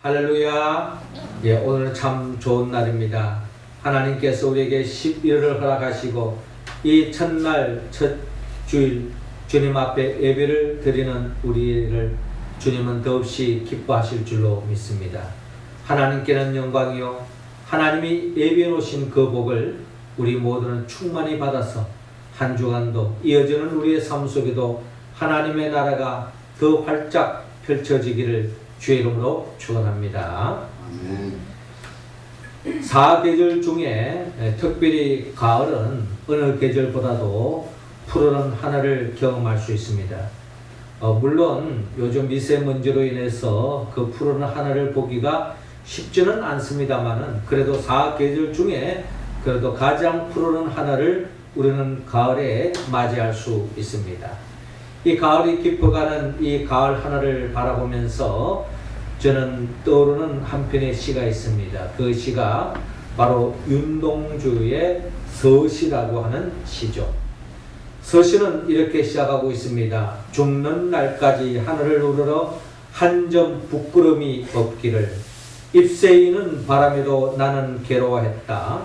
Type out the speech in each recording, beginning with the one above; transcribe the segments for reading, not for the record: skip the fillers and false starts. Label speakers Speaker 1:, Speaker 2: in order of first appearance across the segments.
Speaker 1: 할렐루야. 오늘은 참 좋은 날입니다. 하나님께서 우리에게 11월을 허락하시고 이 첫날 첫 주일 주님 앞에 예배를 드리는 우리를 주님은 더없이 기뻐하실 줄로 믿습니다. 하나님께는 영광이요 하나님이 예비해 놓으신 그 복을 우리 모두는 충만히 받아서 한 주간도 이어지는 우리의 삶 속에도 하나님의 나라가 더 활짝 펼쳐지기를 주의 이름으로 축원합니다. 사계절 중에 특별히 가을은 어느 계절보다도 푸르른 하늘을 경험할 수 있습니다. 물론 요즘 미세먼지로 인해서 그 푸르른 하늘을 보기가 쉽지는 않습니다만은 그래도 사계절 중에 그래도 가장 푸르른 하늘을 우리는 가을에 맞이할 수 있습니다. 이 가을이 깊어가는 이 가을 하늘을 바라보면서 저는 떠오르는 한 편의 시가 있습니다. 그 시가 바로 윤동주의 서시라고 하는 시죠. 서시는 이렇게 시작하고 있습니다. 죽는 날까지 하늘을 우러러 한 점 부끄럼이 없기를 잎새이는 바람에도 나는 괴로워했다.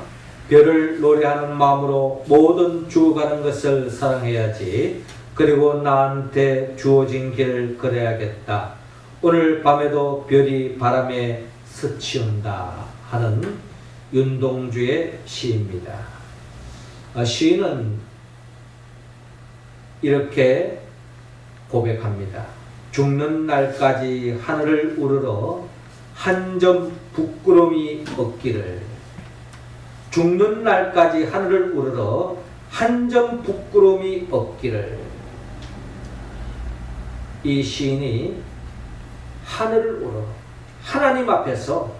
Speaker 1: 별을 노래하는 마음으로 모든 죽어가는 것을 사랑해야지. 그리고 나한테 주어진 길을 걸어야겠다. 오늘 밤에도 별이 바람에 스치운다 하는 윤동주의 시입니다. 시인은 이렇게 고백합니다. 죽는 날까지 하늘을 우러러 한 점 부끄러움이 없기를. 죽는 날까지 하늘을 우러러 한 점 부끄러움이 없기를. 이 시인이 하늘을 우러러 하나님 앞에서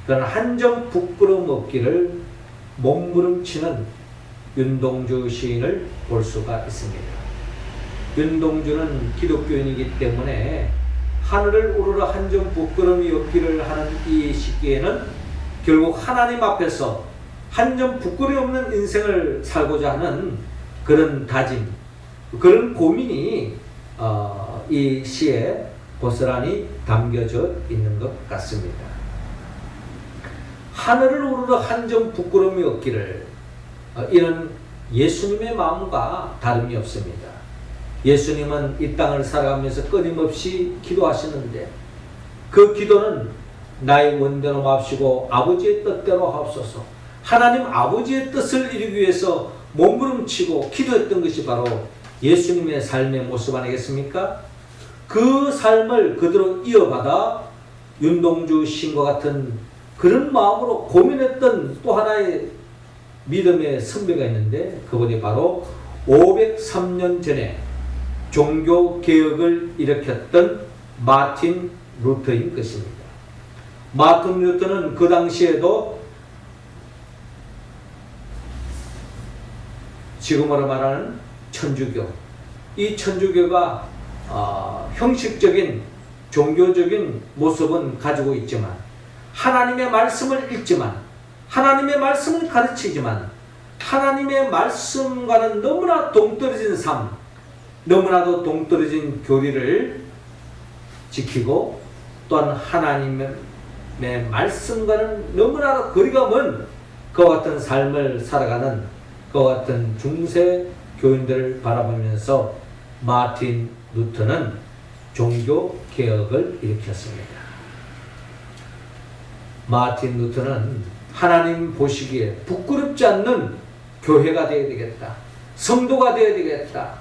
Speaker 1: 그런 한 점 부끄러움 없기를 몸부림치는 윤동주 시인을 볼 수가 있습니다. 윤동주는 기독교인이기 때문에 하늘을 우러러 한 점 부끄러움이 없기를 하는 이 시기에는 결국 하나님 앞에서 한 점 부끄러움이 없는 인생을 살고자 하는 그런 다짐, 그런 고민이 이 시에 고스란히 담겨져 있는 것 같습니다. 하늘을 우러러 한 점 부끄러움이 없기를, 이는 예수님의 마음과 다름이 없습니다. 예수님은 이 땅을 살아가면서 끊임없이 기도하시는데 그 기도는 나의 원대로 마옵시고 아버지의 뜻대로 하옵소서. 하나님 아버지의 뜻을 이루기 위해서 몸부림치고 기도했던 것이 바로 예수님의 삶의 모습 아니겠습니까? 그 삶을 그대로 이어받아 윤동주 시인과 같은 그런 마음으로 고민했던 또 하나의 믿음의 선배가 있는데 그분이 바로 503년 전에 종교개혁을 일으켰던 마틴 루터인 것입니다. 마틴 루터는 그 당시에도 지금으로 말하는 천주교, 이 천주교가 형식적인 종교적인 모습은 가지고 있지만 하나님의 말씀을 읽지만 하나님의 말씀을 가르치지만 하나님의 말씀과는 너무나 동떨어진 삶, 너무나도 동떨어진 교리를 지키고 또한 하나님의 말씀과는 너무나도 거리가 먼 그와 같은 삶을 살아가는 그와 같은 중세 교인들을 바라보면서 마틴 루터는 종교 개혁을 일으켰습니다. 마틴 루터는 하나님 보시기에 부끄럽지 않는 교회가 되어야 되겠다. 성도가 되어야 되겠다.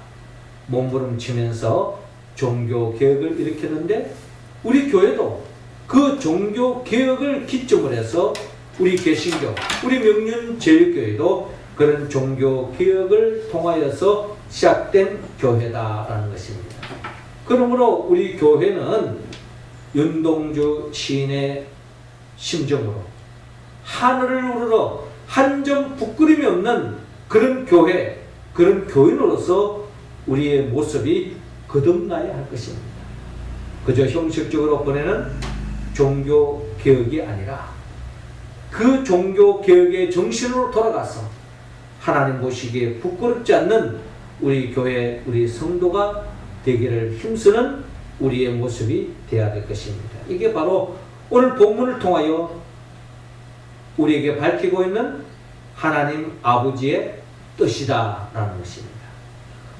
Speaker 1: 몸부림치면서 종교 개혁을 일으켰는데 우리 교회도 그 종교 개혁을 기점으로 해서 우리 개신교, 우리 명륜제일교회도 그런 종교 개혁을 통하여서 시작된 교회다라는 것입니다. 그러므로 우리 교회는 윤동주 시인의 심정으로 하늘을 우러러 한 점 부끄럼이 없는 그런 교회, 그런 교인으로서 우리의 모습이 거듭나야 할 것입니다. 그저 형식적으로 보내는 종교 개혁이 아니라 그 종교 개혁의 정신으로 돌아가서 하나님 보시기에 부끄럽지 않는 우리 교회, 우리 성도가 되기를 힘쓰는 우리의 모습이 되어야 될 것입니다. 이게 바로 오늘 본문을 통하여 우리에게 밝히고 있는 하나님 아버지의 뜻이다라는 것입니다.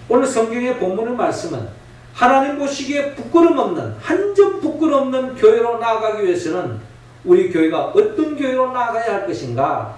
Speaker 1: 오늘 성경의 본문의 말씀은 하나님 보시기에 부끄럼 없는, 한 점 부끄럼 없는 교회로 나아가기 위해서는 우리 교회가 어떤 교회로 나아가야 할 것인가?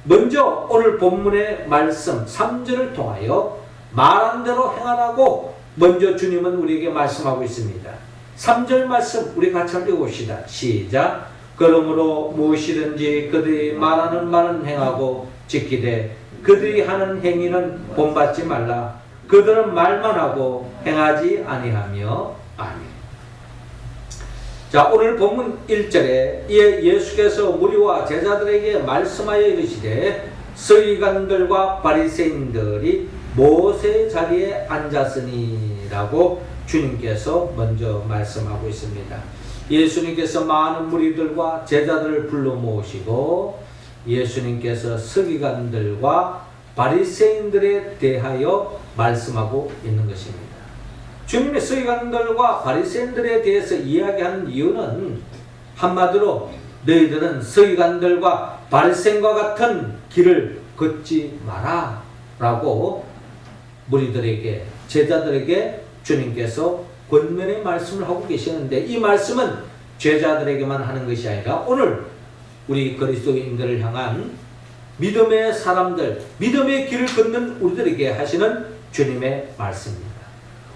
Speaker 1: 먼저 오늘 본문의 말씀 3절을 통하여 말한 대로 행하라고 먼저 주님은 우리에게 말씀하고 있습니다. 3절 말씀 우리 같이 한번 읽어봅시다. 시작. 그러므로 무엇이든지 그들이 말하는 말은 행하고 지키되 그들이 하는 행위는 본받지 말라. 그들은 말만 하고 행하지 아니하며. 아멘. 자, 오늘 본문 1절에 이에 예수께서 무리와 제자들에게 말씀하여 이르시되 서기관들과 바리새인들이 모세 자리에 앉았으니라고 주님께서 먼저 말씀하고 있습니다. 예수님께서 많은 무리들과 제자들을 불러 모으시고 예수님께서 서기관들과 바리새인들에 대하여 말씀하고 있는 것입니다. 주님의 서기관들과 바리새인들에 대해서 이야기하는 이유는 한마디로 너희들은 서기관들과 바리새인과 같은 길을 걷지 마라 라고 무리들에게, 제자들에게 주님께서 권면의 말씀을 하고 계시는데, 이 말씀은 제자들에게만 하는 것이 아니라 오늘 우리 그리스도인들을 향한 믿음의 사람들, 믿음의 길을 걷는 우리들에게 하시는 주님의 말씀입니다.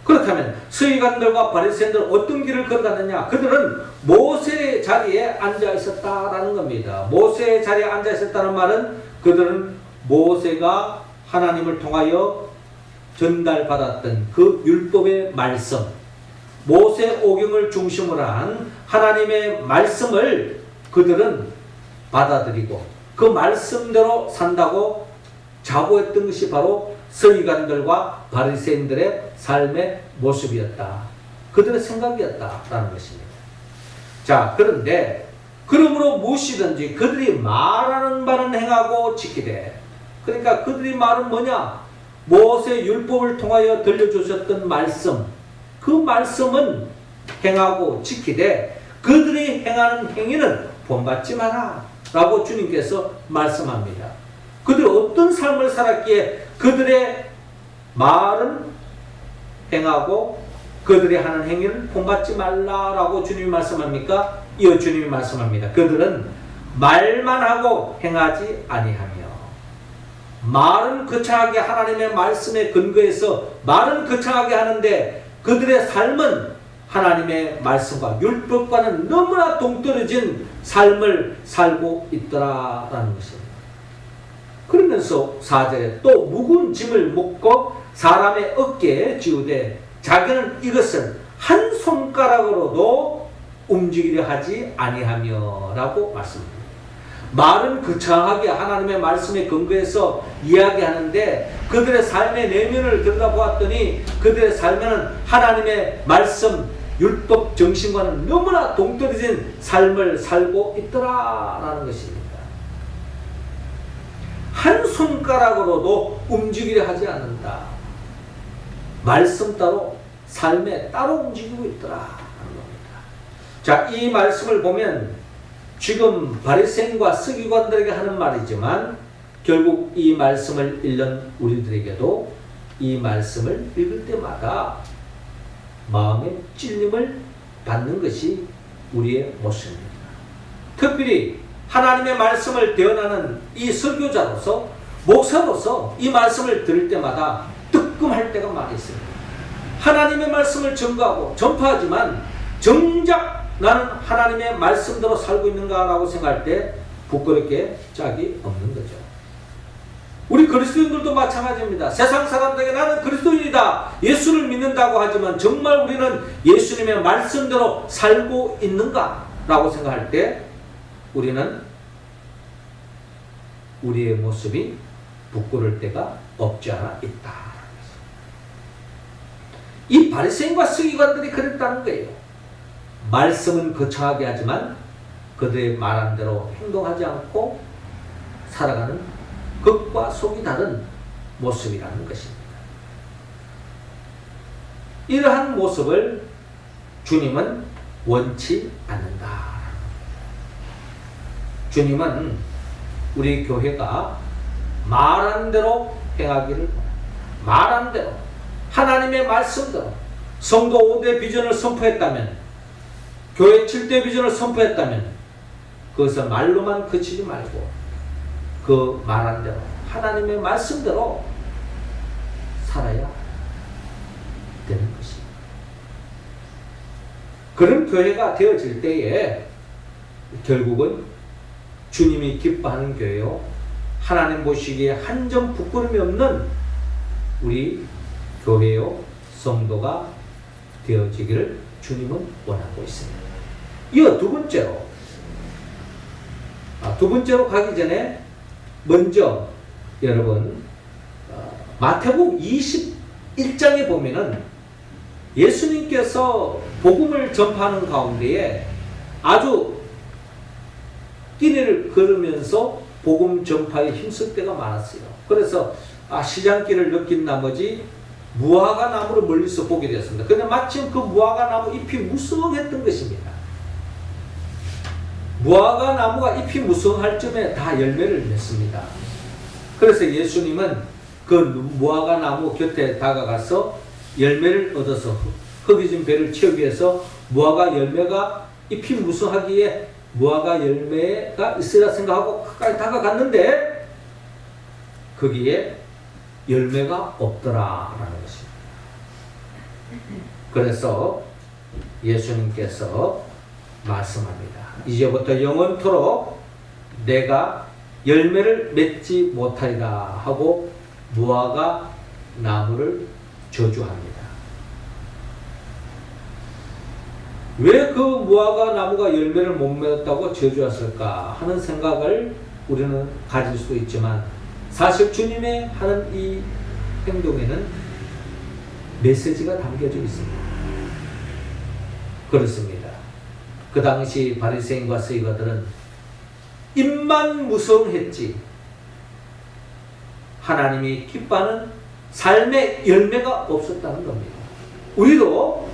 Speaker 1: 그렇다면 서기관들과 바리새인들은 어떤 길을 걸어갔느냐? 그들은 모세의 자리에 앉아 있었다라는 겁니다. 모세의 자리에 앉아 있었다는 말은 그들은 모세가 하나님을 통하여 전달받았던 그 율법의 말씀, 모세 오경을 중심으로 한 하나님의 말씀을 그들은 받아들이고 그 말씀대로 산다고 자부했던 것이 바로 서기관들과 바리새인들의 삶의 모습이었다. 그들의 생각이었다라는 것입니다. 자, 그런데 그러므로 무엇이든지 그들이 말하는 바는 행하고 지키되, 그러니까 그들이 말은 뭐냐? 모세 율법을 통하여 들려주셨던 말씀, 그 말씀은 행하고 지키되 그들이 행하는 행위는 본받지 마라 라고 주님께서 말씀합니다. 그들이 어떤 삶을 살았기에 그들의 말은 행하고 그들이 하는 행위는 본받지 말라라고 주님이 말씀합니까? 이어 주님이 말씀합니다. 그들은 말만 하고 행하지 아니하며. 말은 거창하게 하나님의 말씀에 근거해서 말은 거창하게 하는데 그들의 삶은 하나님의 말씀과 율법과는 너무나 동떨어진 삶을 살고 있더라라는 것입니다. 그러면서 4절에 또 무거운 짐을 묶고 사람의 어깨에 지우되 자기는 이것을 한 손가락으로도 움직이려 하지 아니하며 라고 말씀합니다. 말은 거창하게 하나님의 말씀에 근거해서 이야기하는데 그들의 삶의 내면을 들여다보았더니 그들의 삶에는 하나님의 말씀, 율법 정신과는 너무나 동떨어진 삶을 살고 있더라라는 것입니다. 한 손가락으로도 움직이려 하지 않는다. 말씀 따로 삶에 따로 움직이고 있더라라는 겁니다. 자, 이 말씀을 보면 지금 바리새인과 서기관들에게 하는 말이지만 결국 이 말씀을 읽는 우리들에게도 이 말씀을 읽을 때마다 마음의 찔림을 받는 것이 우리의 모습입니다. 특별히 하나님의 말씀을 대언하는 이 설교자로서, 목사로서 이 말씀을 들을 때마다 뜨끔할 때가 많이 있습니다. 하나님의 말씀을 전가하고 전파하지만 정작 나는 하나님의 말씀대로 살고 있는가라고 생각할 때 부끄럽게 짝이 없는 거죠. 우리 그리스도인들도 마찬가지입니다. 세상 사람들에게 나는 그리스도인이다, 예수를 믿는다고 하지만 정말 우리는 예수님의 말씀대로 살고 있는가라고 생각할 때 우리는 우리의 모습이 부끄러울 때가 없지 않아 있다. 이 바리새인과 서기관들이 그랬다는 거예요. 말씀은 거창하게 하지만 그들의 말한 대로 행동하지 않고 살아가는 겉과 속이 다른 모습이라는 것입니다. 이러한 모습을 주님은 원치 않는다. 주님은 우리 교회가 말한 대로 행하기를 말한 대로 하나님의 말씀대로 성도 5대 비전을 선포했다면, 교회 7대 비전을 선포했다면 그것을 말로만 그치지 말고 그 말한 대로 하나님의 말씀대로 살아야 되는 것입니다. 그런 교회가 되어질 때에 결국은 주님이 기뻐하는 교회요, 하나님 보시기에 한 점 부끄럼이 없는 우리 교회요 성도가 되어지기를 주님은 원하고 있습니다. 이어 두 번째로 가기 전에 먼저 여러분 마태복음 21장에 보면은 예수님께서 복음을 전파하는 가운데에 아주 끼니를 걸으면서 복음 전파에 힘쓸 때가 많았어요. 그래서 시장길을 느낀 나머지 무화과 나무를 멀리서 보게 되었습니다. 그런데 마침 그 무화과 나무 잎이 무성했던 것입니다. 무화과 나무가 잎이 무성할 쯤에 다 열매를 맺습니다. 그래서 예수님은 그 무화과 나무 곁에 다가가서 열매를 얻어서 허기진 배를 채우기 위해서 무화과 열매가 잎이 무성하기에 무화과 열매가 있으라 생각하고 가까이 다가갔는데 거기에 열매가 없더라라는 것입니다. 그래서 예수님께서 말씀합니다. 이제부터 영원토록 내가 열매를 맺지 못하리라 하고 무화과 나무를 저주합니다. 왜 그 무화과 나무가 열매를 못 맺었다고 저주했을까 하는 생각을 우리는 가질 수 있지만, 사실 주님의 하는 이 행동에는 메시지가 담겨져 있습니다. 그렇습니다. 그 당시 바리새인과 서기관들은 입만 무성했지 하나님이 기뻐하는 삶의 열매가 없었다는 겁니다. 우리도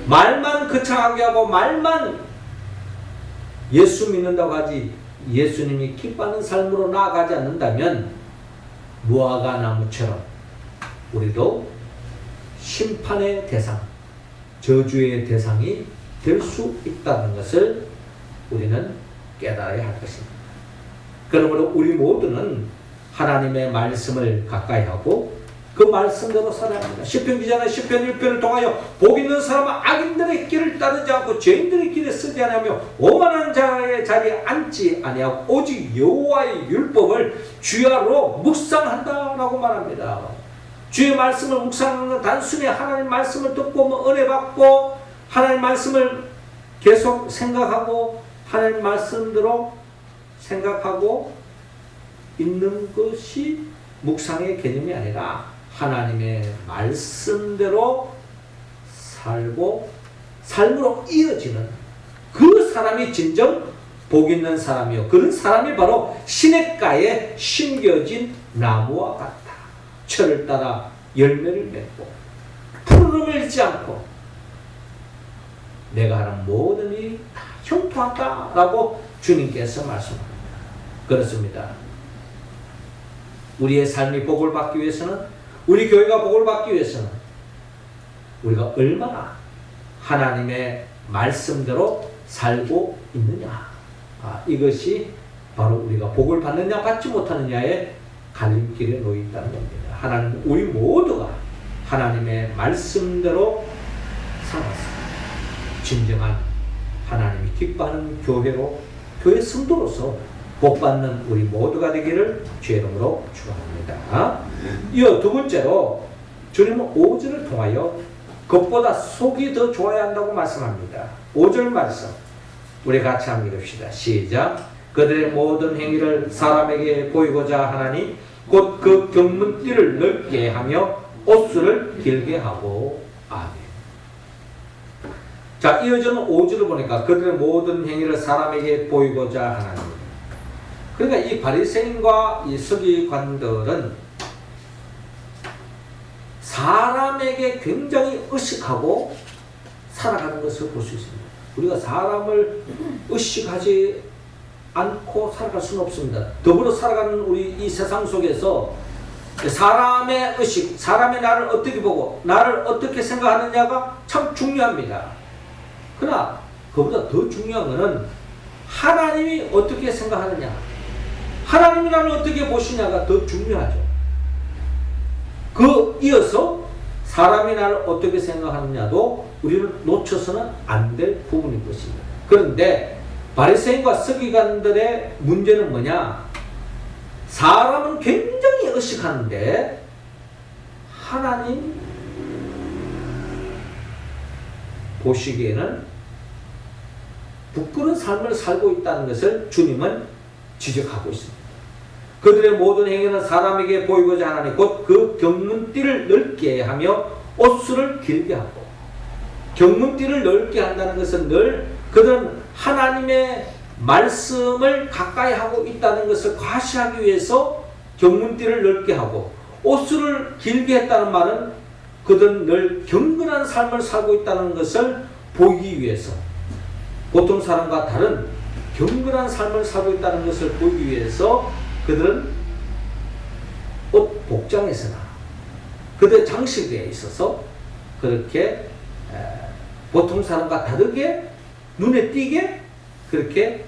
Speaker 1: 말만 거창하게 하고 말만 예수 믿는다고 하지 예수님이 기뻐하는 삶으로 나아가지 않는다면 무화과 나무처럼 우리도 심판의 대상, 저주의 대상이 될 수 있다는 것을 우리는 깨달아야 할 것입니다. 그러므로 우리 모두는 하나님의 말씀을 가까이 하고 그 말씀대로 살아야 합니다. 시편 기자는 시편 1편을 통하여 복 있는 사람은 악인들의 길을 따르지 않고 죄인들의 길에 서지 아니하며 오만한 자의 자리에 앉지 아니하고 오직 여호와의 율법을 주야로 묵상한다라고 말합니다. 주의 말씀을 묵상하는 건 단순히 하나님 말씀을 듣고 은혜 받고 하나님 말씀을 계속 생각하고 하나님 말씀대로 생각하고 있는 것이 묵상의 개념이 아니라 하나님의 말씀대로 살고 삶으로 이어지는 그 사람이 진정 복 있는 사람이요, 그런 사람이 바로 시냇가에 심겨진 나무와 같다. 철을 따라 열매를 맺고 푸르름을 잃지 않고 내가 하는 모든 일이 다 형통하다라고 주님께서 말씀합니다. 그렇습니다. 우리의 삶이 복을 받기 위해서는, 우리 교회가 복을 받기 위해서는 우리가 얼마나 하나님의 말씀대로 살고 있느냐, 이것이 바로 우리가 복을 받느냐 받지 못하느냐의 갈림길에 놓여 있다는 겁니다. 하나님, 우리 모두가 하나님의 말씀대로 살았습니다. 진정한 하나님이 기뻐하는 교회로, 교회 성도로서 복받는 우리 모두가 되기를 주의 이름으로 축원합니다. 이어 두 번째로 주님은 5절을 통하여 겉보다 속이 더 좋아야 한다고 말씀합니다. 5절 말씀 우리 같이 한번 읽읍시다. 시작. 그들의 모든 행위를 사람에게 보이고자 하나니 곧 그 경문띠를 넓게 하며 옷수를 길게 하고. 아멘. 자, 이어지는 5절을 보니까 그들의 모든 행위를 사람에게 보이고자 하나니, 그러니까 이 바리새인과 이 서기관들은 사람에게 굉장히 의식하고 살아가는 것을 볼 수 있습니다. 우리가 사람을 의식하지 않고 살아갈 수는 없습니다. 더불어 살아가는 우리 이 세상 속에서 사람의 의식, 사람이 나를 어떻게 보고 나를 어떻게 생각하느냐가 참 중요합니다. 그러나 그보다 더 중요한 것은 하나님이 어떻게 생각하느냐, 하나님이 나를 어떻게 보시냐가 더 중요하죠. 그 이어서 사람이 나를 어떻게 생각하느냐도 우리는 놓쳐서는 안 될 부분인 것입니다. 그런데 바리새인과 서기관들의 문제는 뭐냐? 사람은 굉장히 의식하는데 하나님 보시기에는 부끄러운 삶을 살고 있다는 것을 주님은 지적하고 있습니다. 그들의 모든 행위는 사람에게 보이고자 하나니 곧 그 경문띠를 넓게 하며 옷수를 길게 하고, 경문띠를 넓게 한다는 것은 늘 그들은 하나님의 말씀을 가까이 하고 있다는 것을 과시하기 위해서 경문띠를 넓게 하고, 옷수를 길게 했다는 말은 그들은 늘 경건한 삶을 살고 있다는 것을 보이기 위해서, 보통 사람과 다른 경건한 삶을 살고 있다는 것을 보이기 위해서 그들은 옷 복장에서나 그들의 장식에 있어서 그렇게 보통 사람과 다르게 눈에 띄게 그렇게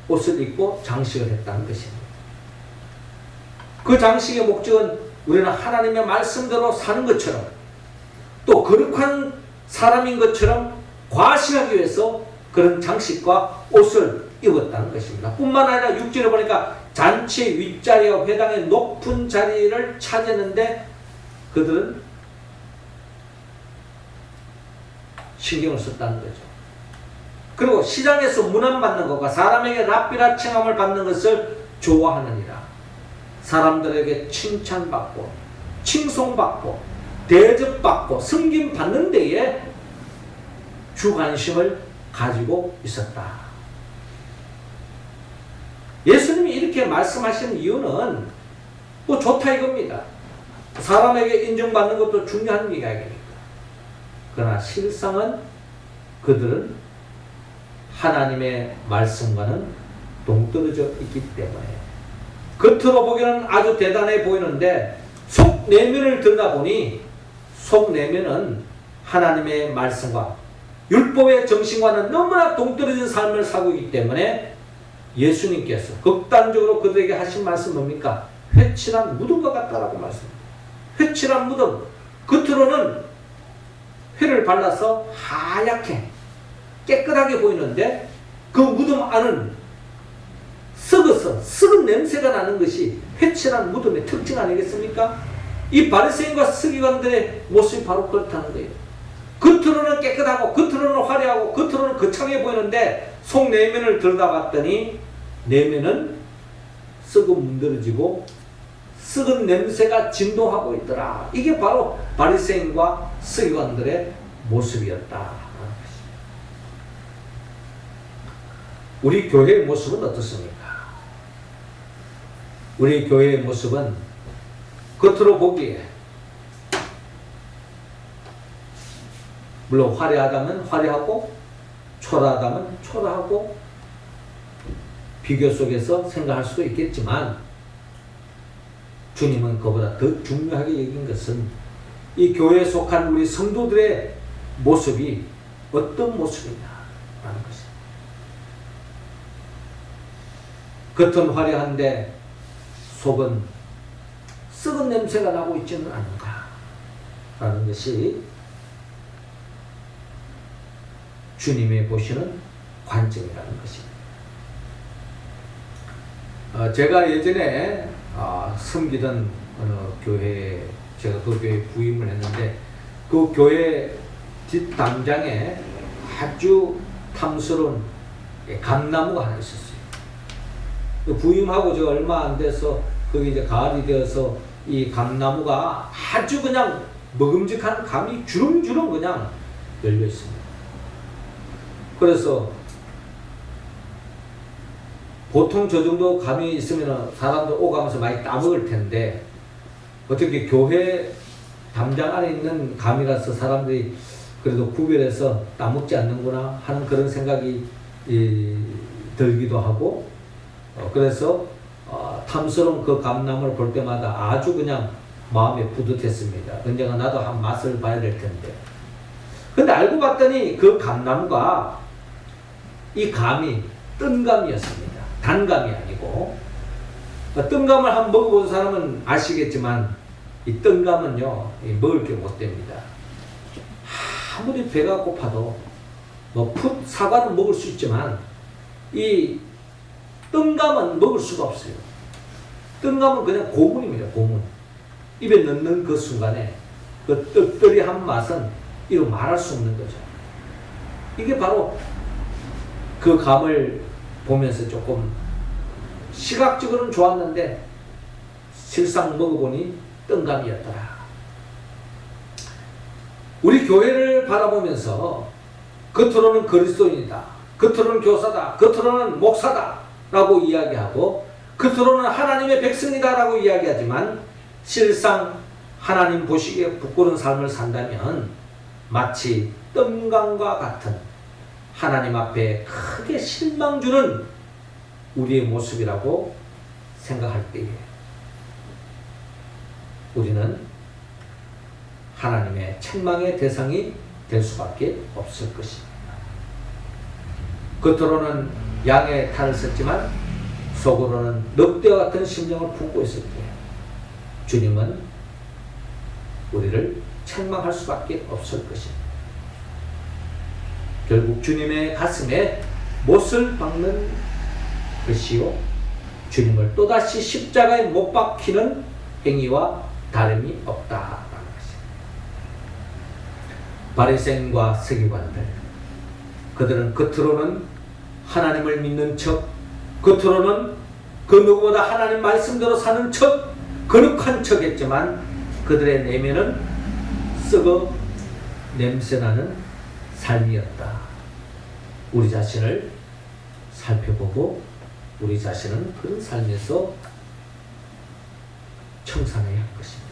Speaker 1: 옷을 입고 장식을 했다는 것입니다. 그 장식의 목적은 우리는 하나님의 말씀대로 사는 것처럼 또 거룩한 사람인 것처럼 과시하기 위해서 그런 장식과 옷을 입었다는 것입니다. 뿐만 아니라 6절에 보니까 잔치 윗자리와 회당의 높은 자리를 차지했는데 그들은 신경을 썼다는 거죠. 그리고 시장에서 문안받는 것과 사람에게 랍비라 칭함을 받는 것을 좋아하느니라. 사람들에게 칭찬받고 칭송받고 대접받고 승김받는 데에 주관심을 가지고 있었다. 예수님이 이렇게 말씀하시는 이유는 뭐 좋다 이겁니다. 사람에게 인정받는 것도 중요한 이야기니까. 그러나 실상은 그들은 하나님의 말씀과는 동떨어져 있기 때문에 겉으로 보기에는 아주 대단해 보이는데 속 내면을 들여다보니 속 내면은 하나님의 말씀과 율법의 정신과는 너무나 동떨어진 삶을 살고 있기 때문에 예수님께서 극단적으로 그들에게 하신 말씀 뭡니까? 회칠한 무덤과 같다라고 말씀합니다. 회칠한 무덤, 겉으로는 회를 발라서 하얗게 깨끗하게 보이는데 그 무덤 안은 썩어서 썩은 냄새가 나는 것이 회칠한 무덤의 특징 아니겠습니까? 이 바리새인과 서기관들의 모습이 바로 그렇다는 거예요. 겉으로는 깨끗하고 겉으로는 화려하고 겉으로는 거창해 보이는데 속 내면을 들여다봤더니 내면은 썩어 문드러지고 썩은 냄새가 진동하고 있더라. 이게 바로 바리새인과 서기관들의 모습이었다. 우리 교회의 모습은 어떻습니까? 우리 교회의 모습은 겉으로 보기에 물론 화려하다면 화려하고 초라하다면 초라하고 비교 속에서 생각할 수도 있겠지만 주님은 그보다 더 중요하게 여긴 것은 이 교회에 속한 우리 성도들의 모습이 어떤 모습이냐라는 것입니다. 겉은 화려한데 속은 썩은 냄새가 나고 있지는 않은가라는 것이 주님이 보시는 관점이라는 것입니다. 제가 예전에 섬기던 어느 교회에 제가 그 교회에 부임을 했는데 그 교회 뒷담장에 아주 탐스러운 감나무가 하나 있었어요. 부임하고 제가 얼마 안 돼서 거기 이제 가을이 되어서 이 감나무가 아주 그냥 먹음직한 감이 주렁주렁 그냥 열려 있습니다. 그래서 보통 저 정도 감이 있으면 사람들 오가면서 많이 따먹을 텐데 어떻게 교회 담장 안에 있는 감이라서 사람들이 그래도 구별해서 따먹지 않는구나 하는 그런 생각이 들기도 하고 그래서 탐스러운 그 감람을 볼 때마다 아주 그냥 마음이 뿌듯했습니다. 언젠가 나도 한 맛을 봐야 될 텐데. 근데 알고 봤더니 그 감람과 이 감이 뜬감이었습니다. 단감이 아니고. 뜬감을 한번 먹어본 사람은 아시겠지만 이 뜬감은요 먹을 게 못 됩니다. 아무리 배가 고파도 사과는 먹을 수 있지만 이 뜬감은 먹을 수가 없어요. 뜬감은 그냥 고문입니다. 고문. 입에 넣는 그 순간에 그 뜨뜨리한 맛은 이로 말할 수 없는 거죠. 이게 바로 그 감을 보면서 조금 시각적으로는 좋았는데 실상 먹어보니 뜬감이었더라. 우리 교회를 바라보면서 겉으로는 그리스도인이다, 겉으로는 교사다, 겉으로는 목사다 라고 이야기하고 겉으로는 하나님의 백성이다 라고 이야기하지만 실상 하나님 보시기에 부끄러운 삶을 산다면 마치 뜬감과 같은 하나님 앞에 크게 실망 주는 우리의 모습이라고 생각할 때에 우리는 하나님의 책망의 대상이 될 수밖에 없을 것입니다. 겉으로는 양의 탈을 썼지만 속으로는 늑대와 같은 심정을 품고 있을 때 주님은 우리를 책망할 수밖에 없을 것입니다. 결국 주님의 가슴에 못을 박는 것이요 주님을 또다시 십자가에 못 박히는 행위와 다름이 없다라는 것입니다. 바리새인과 서기관들, 그들은 겉으로는 하나님을 믿는 척, 겉으로는 그 누구보다 하나님 말씀대로 사는 척, 거룩한 척했지만 그들의 내면은 썩어 냄새나는 삶이었다. 우리 자신을 살펴보고 우리 자신은 그런 삶에서 청산해야 할 것입니다.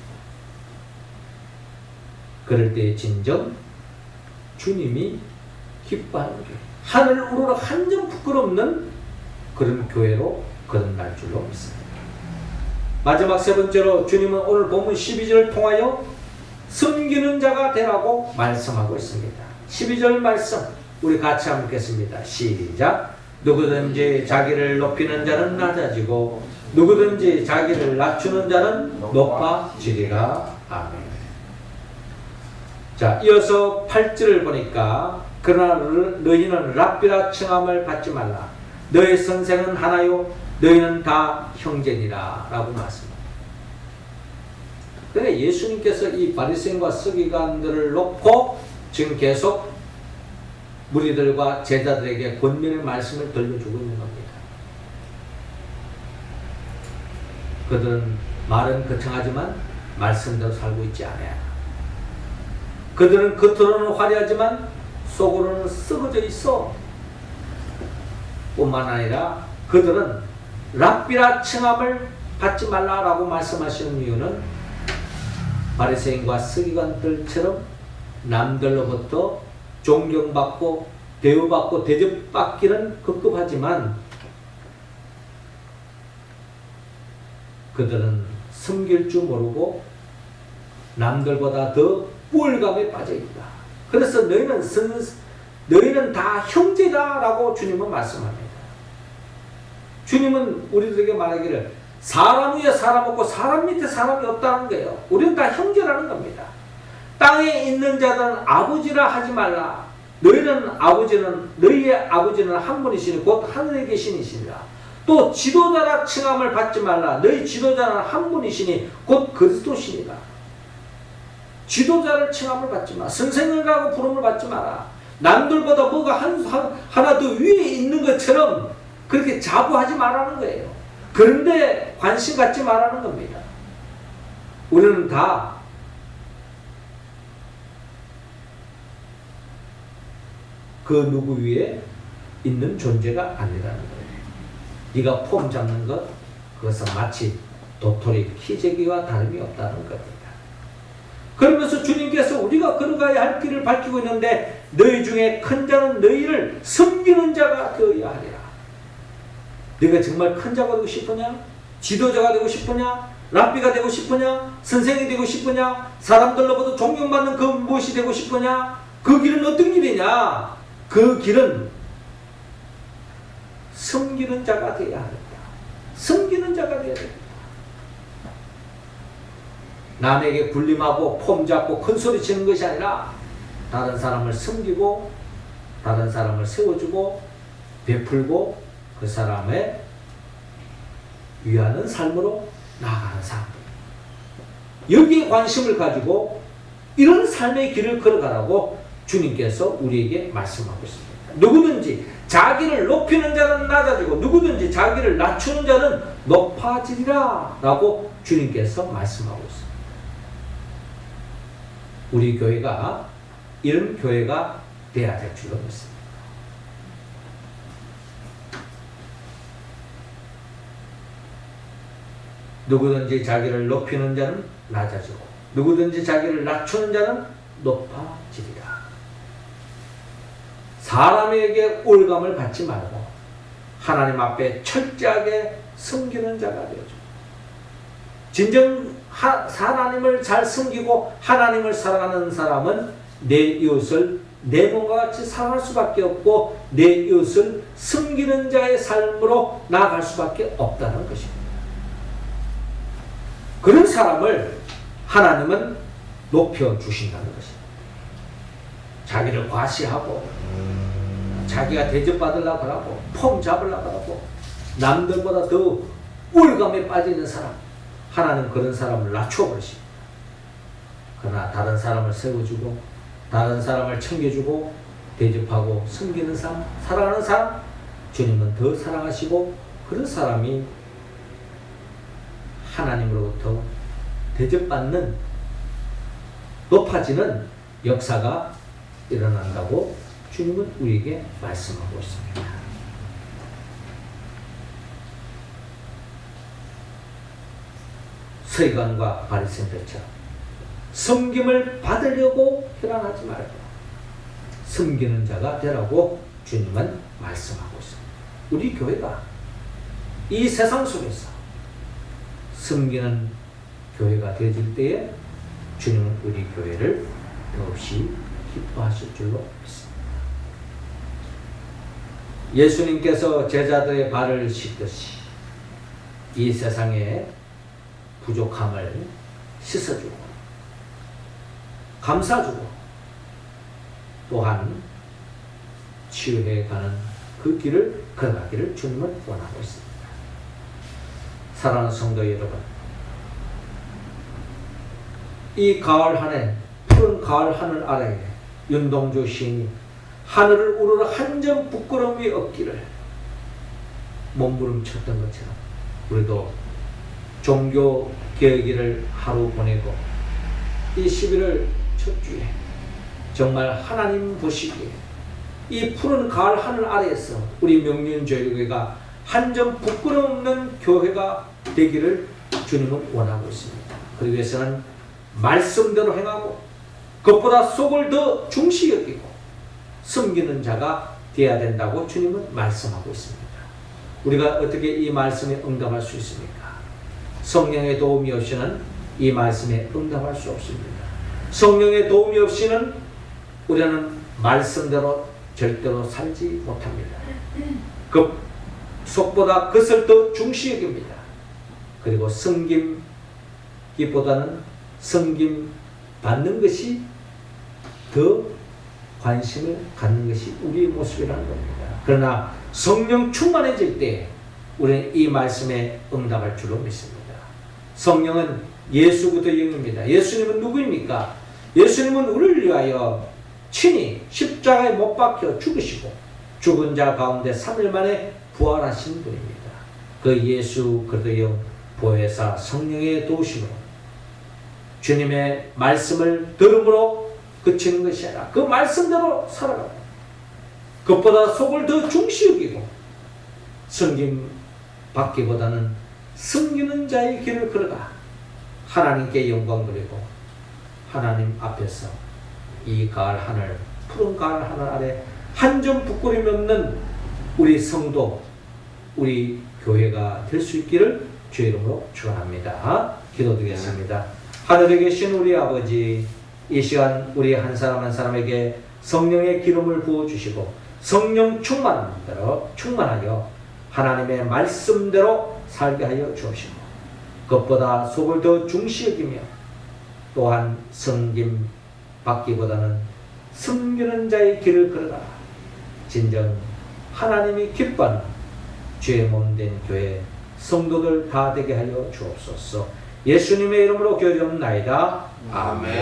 Speaker 1: 그럴 때 진정 주님이 기뻐하는 교회, 하늘 우러러 한 점 부끄럽는 그런 교회로 거듭날 줄로 믿습니다. 마지막 세 번째로 주님은 오늘 본문 12절을 통하여 섬기는 자가 되라고 말씀하고 있습니다. 12절 말씀 우리 같이 한번 읽겠습니다. 시작. 누구든지 자기를 높이는 자는 낮아지고 누구든지 자기를 낮추는 자는 높아지리라. 아멘. 자, 이어서 8절을 보니까 그러나 너희는 랍비라 칭함을 받지 말라. 너희 선생은 하나요 너희는 다 형제니라 라고 말씀합니다. 그런데 예수님께서 이 바리새인과 서기관들을 놓고 지금 계속 무리들과 제자들에게 권면의 말씀을 들려주고 있는 겁니다. 그들은 말은 거창하지만 말씀대로 살고 있지 않아요. 그들은 겉으로는 화려하지만 속으로는 썩어져 있어. 뿐만 아니라 그들은 랍비라 칭함을 받지 말라라고 말씀하시는 이유는 바리새인과 서기관들처럼 남들로부터 존경받고 대우받고 대접받기는 급급하지만 그들은 섬길 줄 모르고 남들보다 더 우월감에 빠져있다. 그래서 너희는 다 형제다라고 주님은 말씀합니다. 주님은 우리들에게 말하기를 사람 위에 사람 없고 사람 밑에 사람이 없다는 거예요. 우리는 다 형제라는 겁니다. 땅에 있는 자들은 아버지라 하지 말라. 너희의 아버지는 한 분이시니 곧 하늘에 계시니시니라. 또 지도자라 칭함을 받지 말라. 너희 지도자는 한 분이시니 곧 그리스도시니라. 지도자를 칭함을 받지 마. 선생이라고 부름을 받지 마라. 남들보다 뭐가 하나 더 위에 있는 것처럼 그렇게 자부하지 말라는 거예요. 그런데 관심 갖지 말라는 겁니다. 우리는 다 그 누구 위에 있는 존재가 아니라는 거예요. 네가 폼 잡는 것, 그것은 마치 도토리 키재기와 다름이 없다는 겁니다. 그러면서 주님께서 우리가 걸어가야 할 길을 밝히고 있는데 너희 중에 큰 자는 너희를 섬기는 자가 되어야 하리라. 네가 정말 큰 자가 되고 싶으냐? 지도자가 되고 싶으냐? 랍비가 되고 싶으냐? 선생이 되고 싶으냐? 사람들로부터 존경받는 그 무엇이 되고 싶으냐? 그 길은 어떤 길이냐? 그 길은 섬기는 자가 되어야 한다. 섬기는 자가 되어야 된다. 남에게 군림하고 폼 잡고 큰 소리 치는 것이 아니라 다른 사람을 섬기고 다른 사람을 세워주고 베풀고 그 사람의 위하는 삶으로 나아가는 사람. 여기에 관심을 가지고 이런 삶의 길을 걸어가라고 주님께서 우리에게 말씀하고 있습니다. 누구든지 자기를 높이는 자는 낮아지고 누구든지 자기를 낮추는 자는 높아지리라 라고 주님께서 말씀하고 있습니다. 우리 교회가 이런 교회가 되어야 될 줄로 믿습니다. 누구든지 자기를 높이는 자는 낮아지고 누구든지 자기를 낮추는 자는 높아지리라. 사람에게 올감을 받지 말고 하나님 앞에 철저하게 섬기는 자가 되어줘. 진정 하나님을 잘 섬기고 하나님을 사랑하는 사람은 내 이웃을 내 몸과 같이 사랑할 수밖에 없고 내 이웃을 섬기는 자의 삶으로 나아갈 수밖에 없다는 것입니다. 그런 사람을 하나님은 높여주신다는 것입니다. 자기를 과시하고 자기가 대접받으려고 하고 폼 잡으려고 하고 남들보다 더 우월감에 빠지는 사람, 하나님 그런 사람을 낮춰버리십니다. 그러나 다른 사람을 세워주고 다른 사람을 챙겨주고 대접하고 섬기는 사람, 사랑하는 사람, 주님은 더 사랑하시고 그런 사람이 하나님으로부터 대접받는 높아지는 역사가 일어난다고 주님은 우리에게 말씀하고 있습니다. 서기관과 바리새인들처럼 섬김을 받으려고 혈안하지 말고 섬기는 자가 되라고 주님은 말씀하고 있습니다. 우리 교회가 이 세상 속에서 섬기는 교회가 되어질 때에 주님은 우리 교회를 더없이 기뻐하실 줄로 믿습니다. 예수님께서 제자들의 발을 씻듯이 이 세상의 부족함을 씻어주고 감싸주고 또한 치유해가는 그 길을 걸어가기를 주님은 원하고 있습니다. 사랑하는 성도 여러분, 이 가을 하늘, 푸른 가을 하늘 아래에 윤동주 시인이 하늘을 우러러 한 점 부끄러움이 없기를 몸부림쳤던 것처럼 우리도 종교 개혁일을 하루 보내고 이 11월 첫 주에 정말 하나님 보시기에 이 푸른 가을 하늘 아래에서 우리 명륜교회가 한 점 부끄러움 없는 교회가 되기를 주님은 원하고 있습니다. 그러기 위해서는 말씀대로 행하고 그것보다 속을 더 중시 여기고 섬기는 자가 되어야 된다고 주님은 말씀하고 있습니다. 우리가 어떻게 이 말씀에 응답할 수 있습니까? 성령의 도움이 없이는 이 말씀에 응답할 수 없습니다. 성령의 도움이 없이는 우리는 말씀대로 절대로 살지 못합니다. 그 속보다 그것을 더 중시 여깁니다. 그리고 섬김기보다는 섬김 받는 것이 더 관심을 갖는 것이 우리의 모습이라는 겁니다. 그러나 성령 충만해질 때 우리는 이 말씀에 응답할 줄로 믿습니다. 성령은 예수부터 영입니다. 예수님은 누구입니까? 예수님은 우리를 위하여 친히 십자가에 못 박혀 죽으시고 죽은 자 가운데 3일 만에 부활하신 분입니다. 그 예수 그리스도의 보혜사 성령의 도우심으로 주님의 말씀을 들음으로 그치는 것이 아니라 그 말씀대로 살아가고 그것보다 속을 더 중시 여기고 섬김 받기보다는 섬기는 자의 길을 걸어가 하나님께 영광 돌리고 하나님 앞에서 이 가을 하늘 푸른 가을 하늘 아래 한 점 부끄러움이 없는 우리 성도 우리 교회가 될 수 있기를 주의 이름으로 축원합니다. 기도드리겠습니다. 하늘에 계신 우리 아버지, 이 시간 우리 한 사람 한 사람에게 성령의 기름을 부어주시고 성령 충만하여 하나님의 말씀대로 살게 하여 주옵시고, 그것보다 속을 더 중시 여기며 또한 섬김 받기보다는 섬기는 자의 길을 걸어라. 진정 하나님이 기뻐하는 주의 몸된 교회 성도들 다 되게 하여 주옵소서. 예수님의 이름으로 기도드리옵나이다.
Speaker 2: 아멘.